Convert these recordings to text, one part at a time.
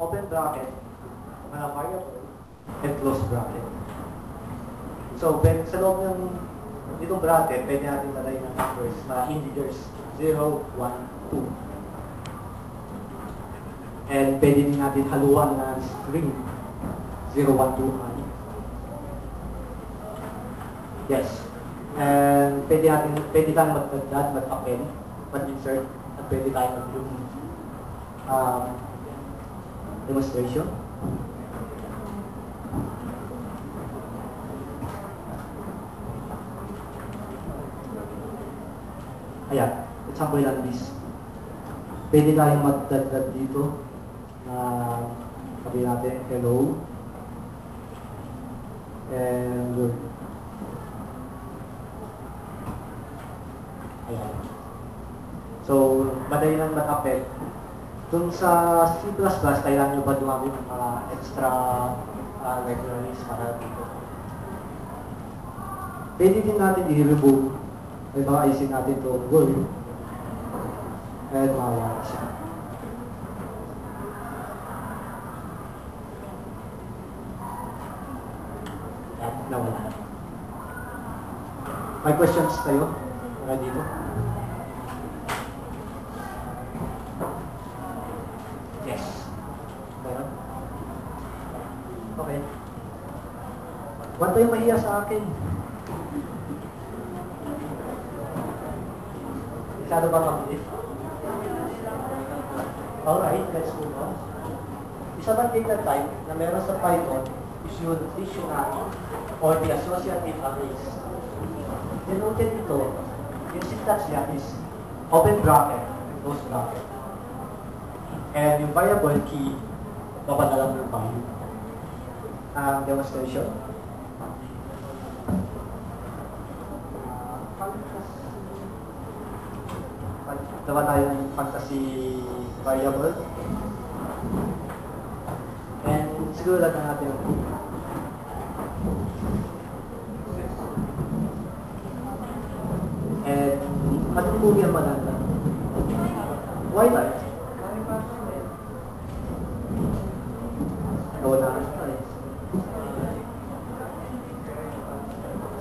open bracket, mga variable, and close bracket. So, sa loob ng itong bracket, pwede natin lagay ng numbers na integers 0, 1, 2. And pwede din natin haluan ng string 0, 1, 2, i. Yes. And pwede tayong mag-add, mag-append, mag-insert, at pwede tayong mag-do demonstration. Ayan, example lang this. Pwede tayong mag-dot dito na sabi natin, hello. And ayan. So, madali lang mag-append. Dun sa C++, kailangan nyo ba dumami ng mga extra libraries para dito? Pwede din natin i-remove. May mga ayusin natin itong word. And mawala siya. At nawala. May questions kayo? Para dito? Yes. Meron? Okay. Huwag tayong mahiya sa akin. Masyado ba mabilis? Alright, let's move on. Isa bang data type na meron sa Python is yung dictionary or the associative arrays. Denoted ito, yung syntax niya is open bracket and close bracket. And yung variable key, papadalang ng value. Demonstration. Dapat tayo ng fantasy variable. And siguro lang natin and anong movie ang maganda? Why not? Nawalaan ka eh.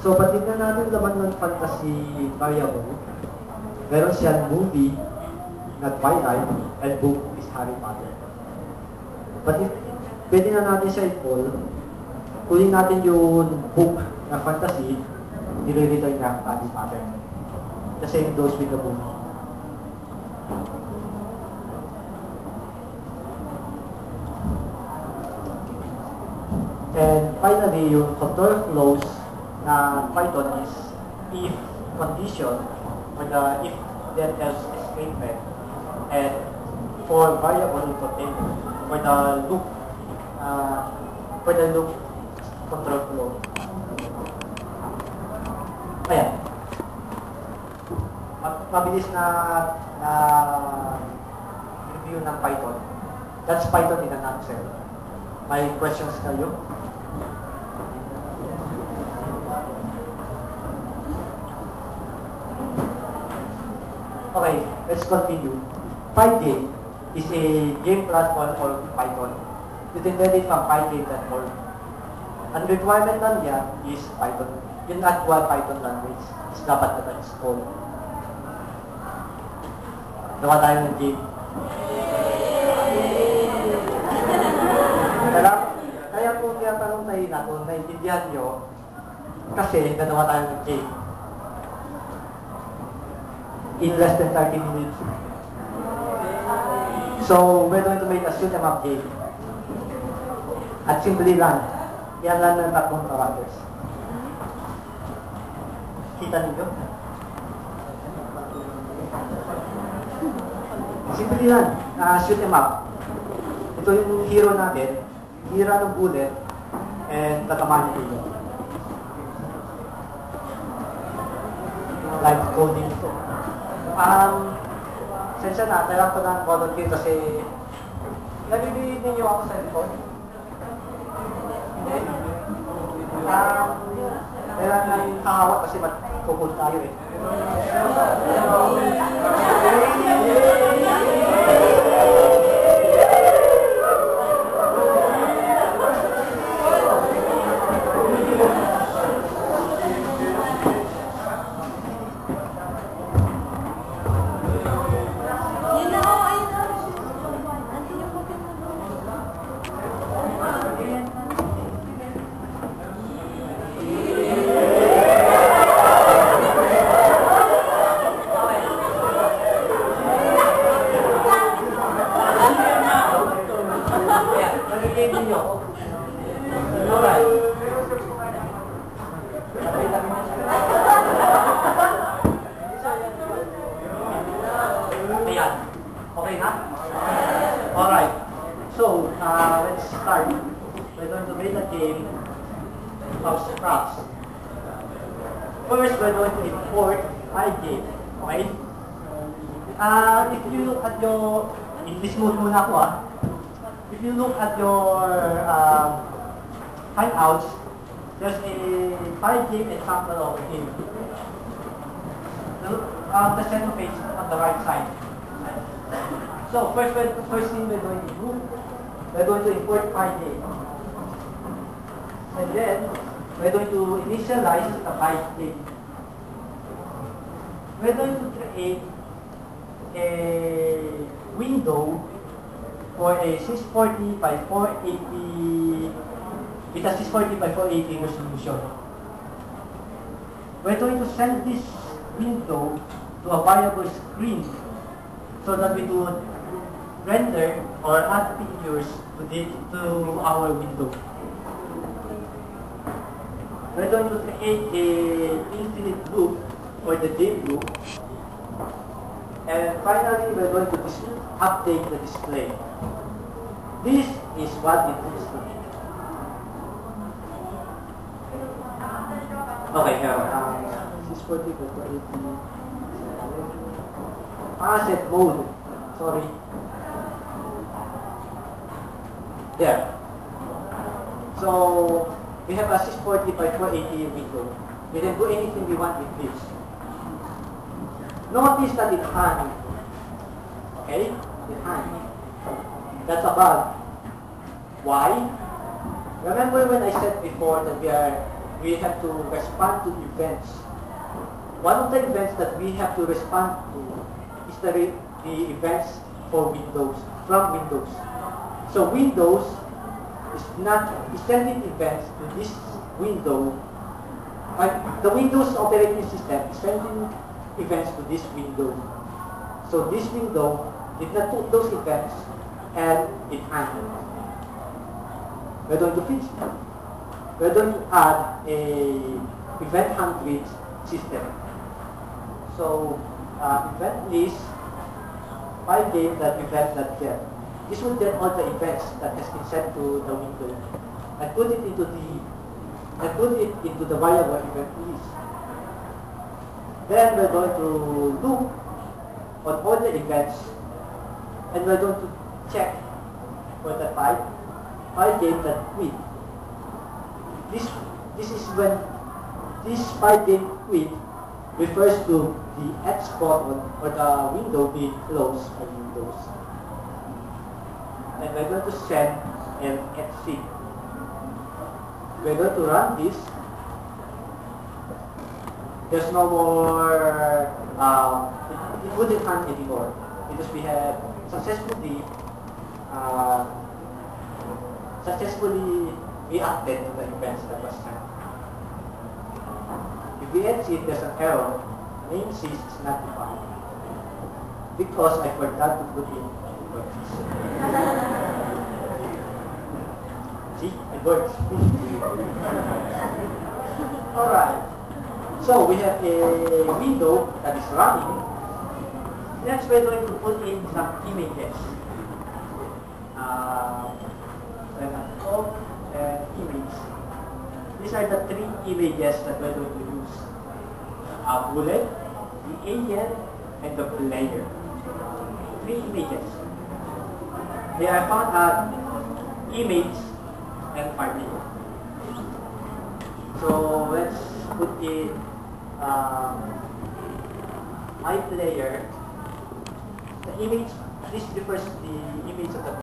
So, patignan natin laman ng fantasy variable. Meron siyang movie na Twilight and book is Harry Potter. But if pwede na natin siya i-call, kunin natin yung book na fantasy, nire-return na Harry Potter. The same goes with the movie. And finally, yung control flows na Python is if condition or the if then else statement, and for variable container for the loop control flow. Ayan. Mabilis na review ng Python. That's Python in a nutshell. May questions kayo? Okay, let's continue. Pygame is a game platform for Python. It's invented from pygame.org. Ang requirement lang niya is Python. Yung actual Python language is dapat na install. Gawa tayo ng game. Kaya po tinatanong tayo na kung naiintindihan nyo, kasi nagawa tayo ng game. In less than 30 minutes. So, we're going to make a shoot 'em up game. At simply lang, yan lang ng tatlong characters. Kita ninyo? Simply lang, shoot 'em up. Ito yung hero natin, hira ng bullet, and tatamaan nyo. Live coding ito. Sensya na, kailangan ko ng volunteer kasi nabibigyan ninyo ako sa cellphone. Hindi. Kailangan na yung kahawak kasi magkukul tayo eh. game ninyo. Alright. Ayan. Okay na? Alright. So, let's start. We're going to play the game of scraps. First, we're going to import iGame. Okay? If you look at your, English mode muna ako If you look at your Hangouts, there's a iGame example of a game. The center page on the right side. So first thing we're going to do, we're going to import iGame. And then we're going to initialize the iGame. We're going to create a window for a 640 by 480 with a 640 by 480 resolution. We're going to send this window to a variable screen so that we do render or add pictures to our window. We're going to create an infinite loop for the div loop. And finally, we're going to update the display. This is what it looks like. Okay, here. 640 by 480. Asset mode. Sorry. There. So, we have a 640 by 480 window. We can do anything we want with this. Notice that it hangs. Okay? It hangs. That's a bug. Why? Remember when I said before that we have to respond to events. One of the events that we have to respond to is the events for Windows, from Windows. So Windows is sending events to this window. The Windows operating system is sending events to this window. So this window did not put those events and it handled. We're going to fix it. We're going to add a event handling system. So event list iGame.event.get. This will get all the events that has been sent to the window and put it into the variable event list. Then we're going to loop on all the events and we're going to check for the type iGame.quit. This is when this iGame.quit refers to the X button or the window being closed by Windows. And we're going to send an exit. We're going to run this. There's no more, it wouldn't run anymore because we have successfully reacted to the events that was sent. If we exit, there's an error. Namespace is not defined because I forgot to put in See, it works. Alright. So we have a window that is running. Next, we're going to put in some images. And image. These are the three images that we're going to use. A bullet, the alien, and the player. Three images. They are found at image and party. So let's put in iPlayer. The image, this refers to the image of the